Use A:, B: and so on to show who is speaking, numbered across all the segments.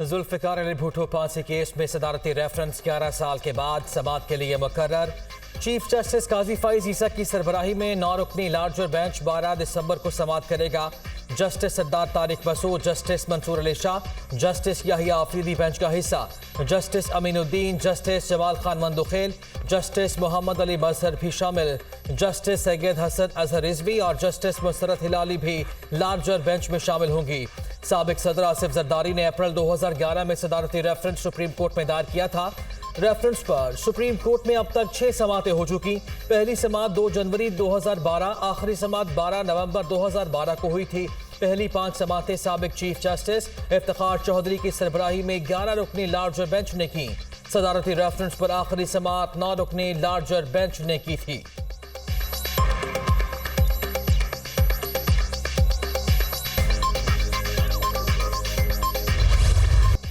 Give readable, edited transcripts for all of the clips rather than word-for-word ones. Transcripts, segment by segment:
A: जुल्फ़िकार अली भुट्टो फांसी केस में सदारती रेफरेंस 11 साल के बाद समाअत के लिए मुकर्रर। चीफ जस्टिस काजी फाइज ईसा की सरबराही में 9 रुकनी लार्जर बेंच 12 दिसंबर को समाअत करेगा। Justice Sardar Tariq Masood, justice Mansoor Ali Shah, justice Yahya Afridi bench का हिस्सा। Justice Aminuddin, justice Jamal Khan Mandokhel, justice Muhammad Ali Mazhar भी शामिल। जस्टिस सैयद हसन अजहर रिजवी और जस्टिस मुसरत हिलाली भी लार्जर बेंच में शामिल होंगी। साबिक सदर आसिफ जरदारी ने अप्रैल 2011 में सदारती रेफरेंस सुप्रीम कोर्ट में दायर किया था। रेफरेंस पर सुप्रीम कोर्ट में अब तक 6 समाअतें हो चुकी। पहली समाअत 2 जनवरी 2012, आखिरी समाअत 12 नवंबर 2012 को हुई थी। पहली 5 समाअतें साबिक चीफ जस्टिस इफ्तिखार चौधरी की सरबराही में 11 रुकनी लार्जर बेंच ने की। सदारती रेफरेंस पर आखिरी समाअत 9 रुकनी लार्जर बेंच ने की थी।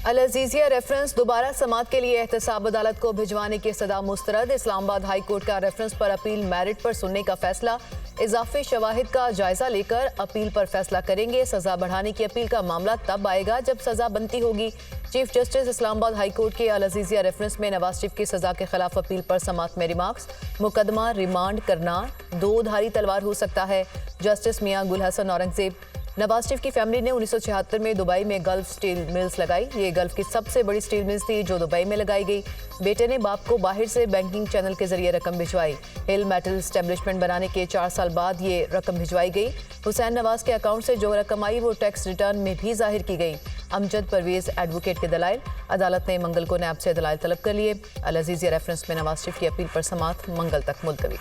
B: अल अजीजिया रेफरेंस दोबारा समाअत के लिए एहतसाब अदालत को भिजवाने की सदा मुस्तरद। इस्लामाबाद हाई कोर्ट का रेफरेंस पर अपील मेरिट पर सुनने का फैसला। इजाफी शवाहिद का जायजा लेकर अपील पर फैसला करेंगे। सजा बढ़ाने की अपील का मामला तब आएगा जब सजा बनती होगी। Chief justice Islamabad high court के अल अजीजिया रेफरेंस में नवाज शरीफ की सजा के खिलाफ अपील पर समाअत में रिमार्क्स। मुकदमा रिमांड करना 2 धारी तलवार हो सकता है। जस्टिस मियां गुल हसन औरंगजेब, नवाज शरीफ की फैमिली ने 1976 में दुबई में गल्फ स्टील मिल्स लगाई। ये गल्फ की सबसे बड़ी स्टील मिल्स थी जो दुबई में लगाई गई। बेटे ने बाप को बाहर से बैंकिंग चैनल के जरिए रकम भिजवाई। हिल मेटल स्टैब्लिशमेंट बनाने के 4 साल बाद ये रकम भिजवाई गई। हुसैन नवाज के अकाउंट से जो रकम आई वो टैक्स रिटर्न में भी जाहिर की गई। अमजद परवेज एडवोकेट के दलाइल, अदालत ने मंगल को नैब से दलाइल तलब कर लिए। अल अजीजिया रेफरेंस में नवाज शरीफ की अपील पर समाअत मंगल तक मुलतवी।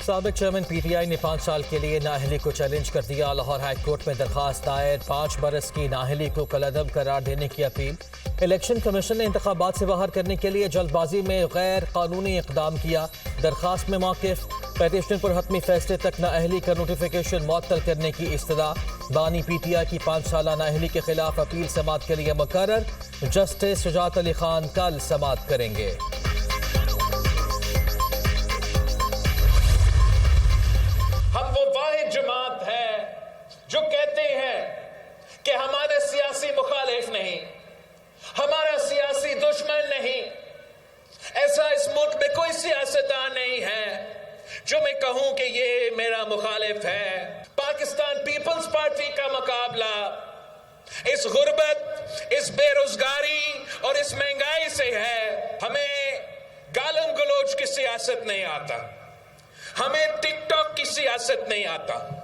A: साबिक चेयरमैन पीटीआई ने 5 साल के लिए नाअहली को चैलेंज कर दिया। लाहौर हाई कोर्ट में दरखास्त दायर। 5 बरस की नाअहली को कलअदम करार देने की अपील। इलेक्शन कमीशन ने इंतखाबात से बाहर करने के लिए जल्दबाजी में गैर कानूनी इकदाम किया। दरखास्त में मौक़िफ़, पेटिशन पर हतमी फैसले तक नाअहली का नोटिफिकेशन मुअत्तल करने की इस्तदा। बानी पीटीआई की 5 साला नाअहली के खिलाफ अपील समाअत के लिए मुकर्रर। जस्टिस शुजात अली खान कल समाअत करेंगे।
C: जो कहते हैं कि हमारे सियासी मुखालिफ नहीं, हमारा सियासी दुश्मन नहीं, ऐसा इस मुल्क में कोई सियासतदान नहीं है जो मैं कहूं कि ये मेरा मुखालिफ है। पाकिस्तान पीपल्स पार्टी का मुकाबला इस गुर्बत, इस बेरोजगारी और इस महंगाई से है। हमें गालम गलोच की सियासत नहीं आता, हमें टिकटॉक की सियासत नहीं आता,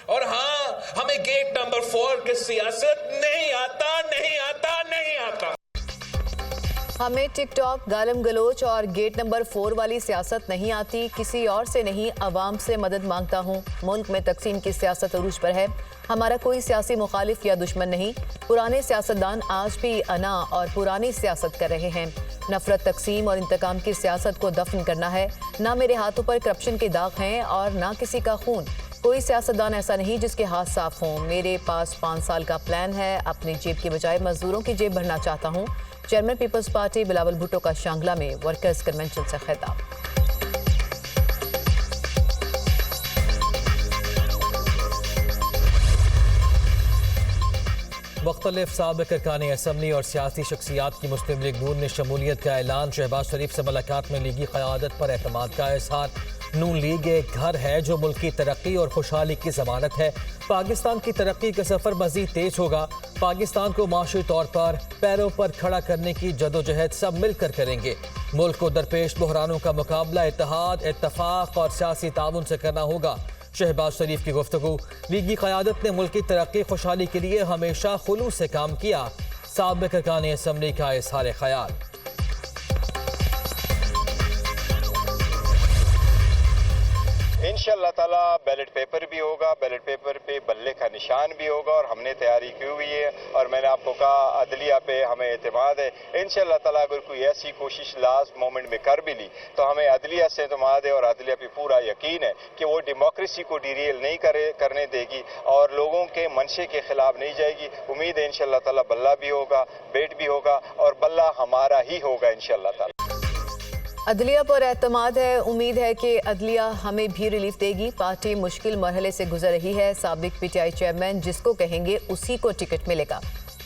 C: और हाँ, हमें गेट नंबर 4 की सियासत नहीं आता।
B: हमें टिकटॉक, गालम गलोच और गेट नंबर 4 वाली सियासत नहीं आती। किसी और से नहीं, अवाम से मदद मांगता हूँ। मुल्क में तकसीम की सियासत अरूज पर है। हमारा कोई सियासी मुखालिफ या दुश्मन नहीं। पुराने सियासतदान आज भी अना और पुरानी सियासत कर रहे हैं। नफरत, तकसीम और इंतकाम की सियासत को दफन करना है। ना मेरे हाथों पर करप्शन के दाग हैं और ना किसी का खून। कोई सियासतदान ऐसा नहीं जिसके हाथ साफ हों। मेरे पास 5 साल का प्लान है। अपनी जेब के बजाय मजदूरों की जेब भरना चाहता हूँ। चेयरमैन पीपल्स पार्टी बिलावल भुट्टो का शांगला में वर्कर्स कन्वेंशन से खिताब।
A: मुख्तलिफ साबिक अरकान असम्बली और सियासी शख्सियात की मुस्लिम लीग नून में शमूलियत का ऐलान। शहबाज शरीफ से मुलाकात में लीगी क़यादत पर एतमाद का इज़हार। नून लीग एक घर है जो मुल्क की तरक्की और खुशहाली की ज़मानत है। पाकिस्तान की तरक्की का सफ़र मज़ीद तेज़ होगा। पाकिस्तान को माशी तौर पर पैरों पर खड़ा करने की जदोजहद सब मिलकर करेंगे। मुल्क को दरपेश बहरानों का मुकाबला इत्तेहाद, इत्तफाक और सियासी ताउन से करना होगा। शहबाज शरीफ की गुफ्तगू। लीगी क़यादत ने मुल्क की तरक्की खुशहाली के लिए हमेशा खुलूस से काम किया। साबिक अरकान असम्बली का इज़हार ख्याल।
D: इंशाअल्लाह ताला बैलेट पेपर भी होगा, बैलेट पेपर पे बल्ले का निशान भी होगा और हमने तैयारी की हुई है। और मैंने आपको कहा अदलिया पे हमें एतमाद है। इंशाअल्लाह ताला अगर कोई ऐसी कोशिश लास्ट मोमेंट में कर भी ली तो हमें अदलिया से एतमाद है और अदलिया पे पूरा यकीन है कि वो डेमोक्रेसी को डिरेल नहीं करने देगी और लोगों के मंशे के खिलाफ नहीं जाएगी। उम्मीद है इंशाअल्लाह ताला बल्ला भी होगा, बेट भी होगा और बल्ला हमारा ही होगा इंशाअल्लाह ताला।
B: अदलिया पर एतमाद है, उम्मीद है कि अदलिया हमें भी रिलीफ देगी। पार्टी मुश्किल मरहले से गुजर रही है। साबिक पीटीआई चेयरमैन जिसको कहेंगे उसी को टिकट मिलेगा।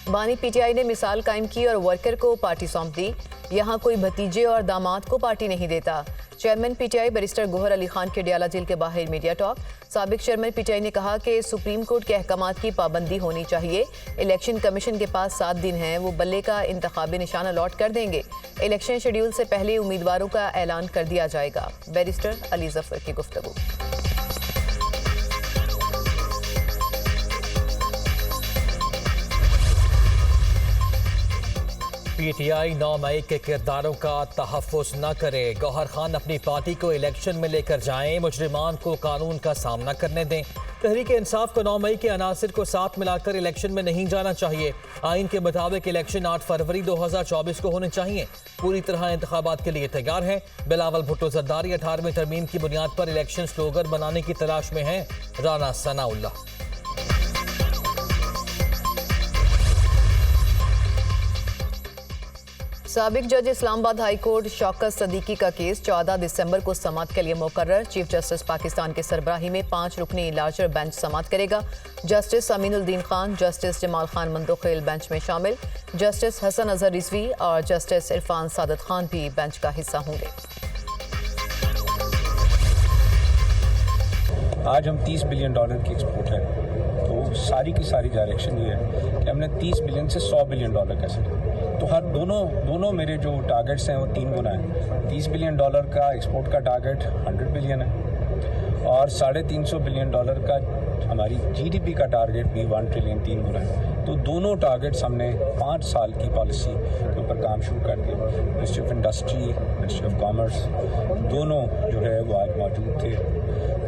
B: बानी पीटीआई ने मिसाल कायम की और वर्कर को पार्टी सौंप दी। यहाँ कोई भतीजे और दामाद को पार्टी नहीं देता। Chairman PTI barrister Gohar Ali Khan के डियाला जेल के बाहर मीडिया टॉक। साबिक चेयरमैन पीटीआई ने कहा कि सुप्रीम कोर्ट के अहकामात की पाबंदी होनी चाहिए। इलेक्शन कमीशन के पास 7 दिन हैं, वो बल्ले का इंतखाबी निशान अलॉट कर देंगे। इलेक्शन शेड्यूल से पहले उम्मीदवारों का ऐलान कर दिया जाएगा। बैरिस्टर अली जफर की गुफ्तगू।
A: पीटीआई 9 मई के किरदारों का तहफ़्फ़ुज़ न करे। गौहर खान अपनी पार्टी को इलेक्शन में लेकर जाएं, मुजरिमान को कानून का सामना करने दें। तहरीक इंसाफ को 9 मई के अनासिर को साथ मिलाकर इलेक्शन में नहीं जाना चाहिए। आइन के मुताबिक इलेक्शन 8 फरवरी 2024 को होने चाहिए। पूरी तरह इंतखाबात के लिए तैयार हैं। बिलावल भुट्टो जरदारी 18वीं तरमीम की बुनियाद पर इलेक्शन स्लोगन बनाने की तलाश में हैं। राना सनाउल्लाह।
B: साबिक जज इस्लामाबाद हाई कोर्ट शौकत सदीकी का केस 14 दिसंबर को समाअत के लिए मुकर्रर। चीफ जस्टिस पाकिस्तान के सरबराही में 5 रुकनी लार्जर बेंच समाअत करेगा। Justice Aminuddin Khan, justice Jamal Khan Mandokhel bench में शामिल। जस्टिस हसन अजहर रिजवी और जस्टिस इरफान सादत खान भी बेंच का हिस्सा होंगे।
E: आज हम $30 बिलियन की एक्सपोर्ट है, तो सारी की सारी डायरेक्शन ये है कि हमने 30 बिलियन से $100 बिलियन कैसे, तो हर दोनों मेरे जो टारगेट्स हैं वो 3 गुना है। $30 बिलियन का एक्सपोर्ट का टारगेट 100 बिलियन है और $350 बिलियन का हमारी जीडीपी का टारगेट भी 1 ट्रिलियन 3 गुना है। तो दोनों टारगेट्स हमने 5 साल की पॉलिसी के ऊपर काम शुरू कर दिया। Ministry of industry, ministry of commerce दोनों जो है वो आज मौजूद थे,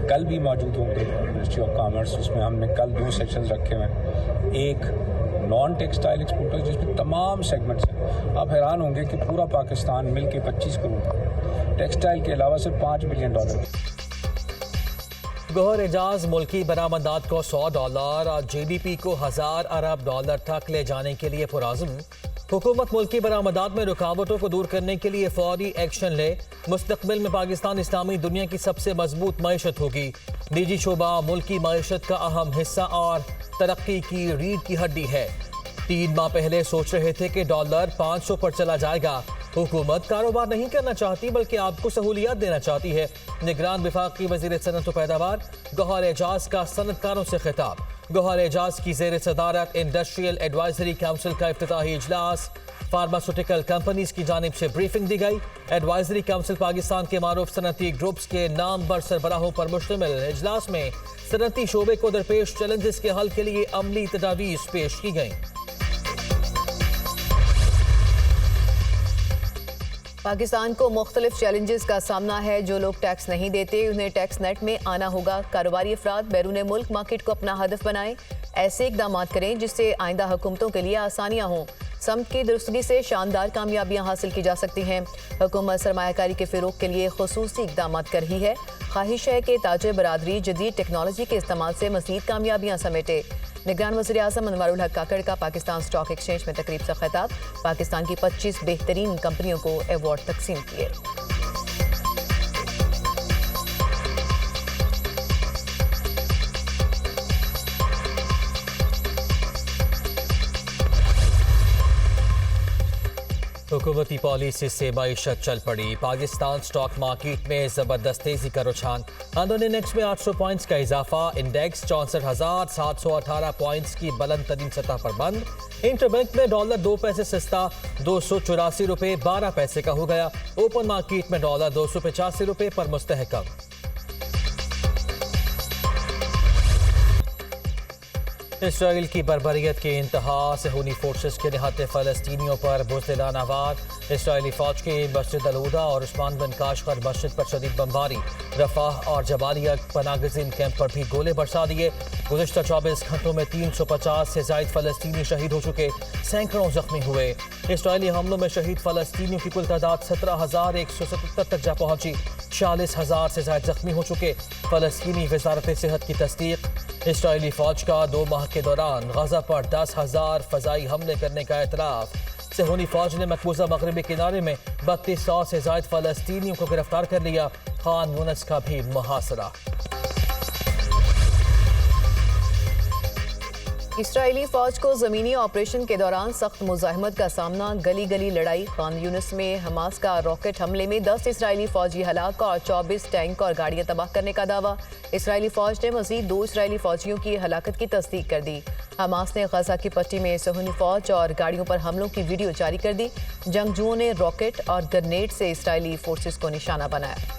E: कल भी मौजूद होंगे। मिनिस्ट्री ऑफ कॉमर्स उसमें हमने कल 2 सेक्शंस रखे हुए हैं। एक नॉन टेक्सटाइल एक्सपोर्टर्स जिसमें तमाम सेगमेंट्स हैं। आप हैरान होंगे कि पूरा पाकिस्तान मिलके 25 करोड़, टेक्सटाइल के अलावा सिर्फ $5 बिलियन।
A: गौहर एजाज मुल्की बरामदात को $100 और जीडीपी को 1000 अरब डॉलर तक ले जाने के लिए पुरज़्म। हुकूमत मुल्की बरामदात में रुकावटों को दूर करने के लिए फौरी एक्शन ले। मुस्तकबिल में पाकिस्तान इस्लामी दुनिया की सबसे मजबूत मईशत होगी। निजी शोबा मुल्की मईशत का अहम हिस्सा और तरक्की की रीढ़ की हड्डी है। 3 माह पहले सोच रहे थे कि डॉलर 500 पर चला जाएगा। हुकूमत कारोबार नहीं करना चाहती बल्कि आपको सहूलियात देना चाहती है। निगरान विफाकी वज़ीर सनअत व पैदावार गौहर एजाज का सनअतकारों से खिताब। गौहर एजाज की ज़ेर सदारत इंडस्ट्रियल एडवाइजरी काउंसिल का इफ्तिताही इजलास। फार्मास्यूटिकल कंपनीज की जानिब से ब्रीफिंग दी गई। एडवाइजरी काउंसिल पाकिस्तान के मारूफ सनअती ग्रुप्स के नामवर सरबराहों पर मुश्तमिल इजलास में सनअती शोबे को दरपेश चैलेंजेस के हल के लिए अमली तजावीज़ पेश की गई।
B: पाकिस्तान को मुख्तलिफ चैलेंजेस का सामना है। जो लोग टैक्स नहीं देते उन्हें टैक्स नेट में आना होगा। कारोबारी अफराद बैरून मुल्क मार्केट को अपना हदफ बनाएं। ऐसे इकदाम करें जिससे आइंदा हुकूमतों के लिए आसानियां हों। समत की दुरुस्तगी से शानदार कामयाबियां हासिल की जा सकती हैं। हुकूमत सरमायाकारी के फ़रोग़ के लिए खुसूसी इकदाम कर रही है। ख्वाहिश है कि ताजिर बरादरी जदीद टेक्नोलॉजी के इस्तेमाल से मज़ीद कामयाबियां समेटे। निगरान वज़ीर आज़म अनवारुल हक काकड़ का पाकिस्तान स्टॉक एक्सचेंज में तकरीब से खिताब। पाकिस्तान की 25 बेहतरीन कंपनियों को अवार्ड तकसीम किए।
A: हुकूमती पॉलिसी से मईशत चल पड़ी। पाकिस्तान स्टॉक मार्केट में जबरदस्त तेजी का रुझान। लंदन इंडेक्स में 800 पॉइंट्स का इजाफा। इंडेक्स 64,718 पॉइंट्स की बुलंद तरीन सतह पर बंद। इंटरबैंक में डॉलर 2 पैसे सस्ता $284.12 का हो गया। ओपन मार्केट में डॉलर $285 पर मुस्तहकम। इसराइल की बर्बरियत के इंतहा से हुनी फोर्सेस के निहत्ते फ़लस्तीनियों पर बुज़दिलाना वार। इसराइली फौज की मस्जिद अल-उदा और उस्मान बिन काशगर मस्जिद पर शदीद बमबारी, रफाह और जबालिया पनागज़ीन कैंप पर भी गोले बरसा दिए। गुज़िश्ता 24 घंटों में 350 से ज़ायद फ़लस्तीनी शहीद हो चुके, सैकड़ों जख्मी हुए। इसराइली हमलों में शहीद फ़लस्तीनियों की कुल तादाद 17,177 तक जा पहुंची, 40,000 से ज़ायद जख्मी हो चुके। फ़लस्तीनी वज़ारत सेहत की तस्दीक। इसराइली फ़ौज का 2 माह के दौरान गज़ा पर 10,000 फ़ज़ाई हमले करने का एतराफ़। सेहूनी फ़ौज ने मकबूजा मगरबी किनारे में 3200 से ज़ायद फ़लस्तीनियों को गिरफ्तार कर लिया। खान यूनिस का भी मुहासरा।
B: इसराइली फौज को ज़मीनी ऑपरेशन के दौरान सख्त मुज़ाहमत का सामना, गली गली लड़ाई। खान यूनिस में हमास का रॉकेट हमले में 10 इसराइली फौजी हलाक और 24 टैंक और गाड़ियां तबाह करने का दावा। इसराइली फौज ने मज़ीद 2 इसराइली फौजियों की हलाकत की तस्दीक कर दी। हमास ने गजा की पट्टी में सेहूनी फौज और गाड़ियों पर हमलों की वीडियो जारी कर दी। जंगजुओं ने रॉकेट और ग्रेनेड से इसराइली फोर्सेस को निशाना बनाया।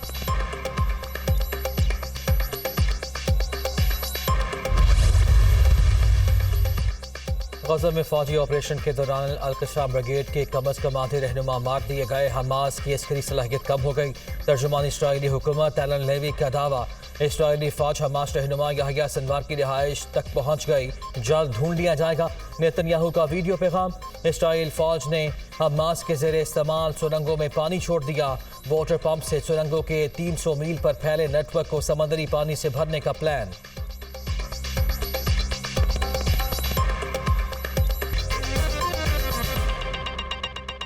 A: गज़ा में फौजी ऑपरेशन के दौरान अल-क़स्साम ब्रिगेड के कम अज़ कम आधे रहनुमा मार दिए गए। हमास की अस्करी सलाहियत कम हो गई। तर्जुमान इसराइली हुकूमत एलन लेवी का दावा, इसराइली फौज हमास रहनुमा याहिया सिनवार की रिहाइश तक पहुंच गई, जल्द ढूंढ लिया जाएगा। नेतन्याहू का वीडियो पैगाम, इसराइल फौज ने हमास के ज़ेरे इस्तेमाल सुरंगों में पानी छोड़ दिया। वाटर पंप से सुरंगों के 300 मील पर फैले नेटवर्क को समंदरी पानी से भरने का प्लान।